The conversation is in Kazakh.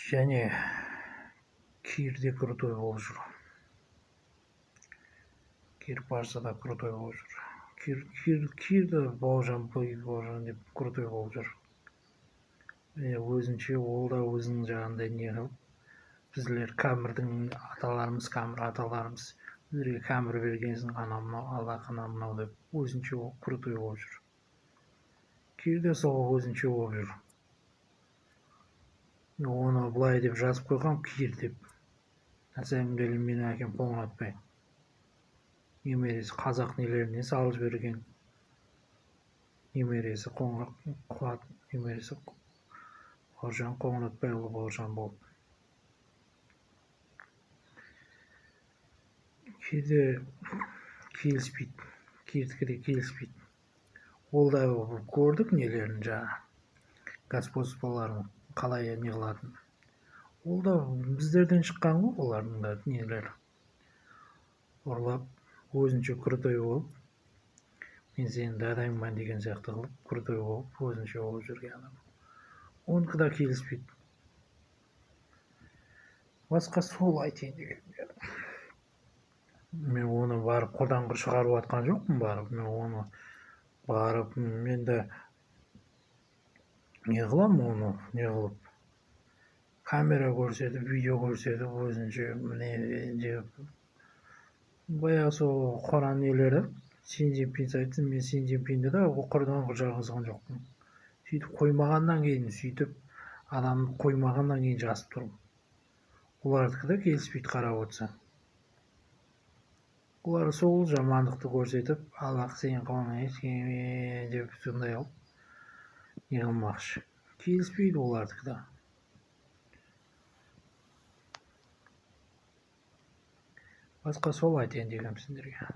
Және кирде крутой болып жүр. Кир барса да крутой болып жүр. Кирді Бауыржан деп крутой болып жүр. Өзінше ол да өзінің жағындай не қылып, біздер Кәмірдің аталарымыз бізге Кәмір бергенсің, анау мынау, Аллах анау мынау деп өзінше ол крутой болып жүр. Кир де сол өзінше болып жүр. Оны былай деп жазып қойған, Кир деп. На самом деле менің әкем қоңыратпай. Немересі қазақ нелеріне салып жіберген. Немересі қуат, немересі Бауыржан Қоңыратбайұлы Бауыржан болып. Кейде келіспейді, Кирдікі де келіспейді. Ол да көрдік нелерін жаңа, господстволарын қалай не қылатын. Ол да біздерден шыққан ғой, олардың да нелері. Ұрлап, өзінше крутой болып, мен сенің дадаңмын деген сияқты қылып, крутой болып, өзінше болып жүрген адам. Оныкі да келіспейді. Басқа сол айтайын деген. Мен оны барып қодан құр шығарып атқан жоқпын барып. Мен оны барып, мен де не қылам оны, не қылып. Камера көрсетіп, видео көрсетіп, өзінше міне деп. Баяғы сол Құран нелері, Си Цзиньпин айтты, мен Си Цзиньпинді де құрдан құр жазған жоқпын. Сөйтіп қоймағаннан кейін, адамды қоймағаннан кейін жазып тұрмын. Олардікі де келіспейді қарап отырса. Олар сол жамандықты көрсетіп, Аллах сен қолыңа ешкеме деп сондай қылып не қылмақшы. Келіспейді олардікі де. Басқа сол айтайын дегенім сіздерге.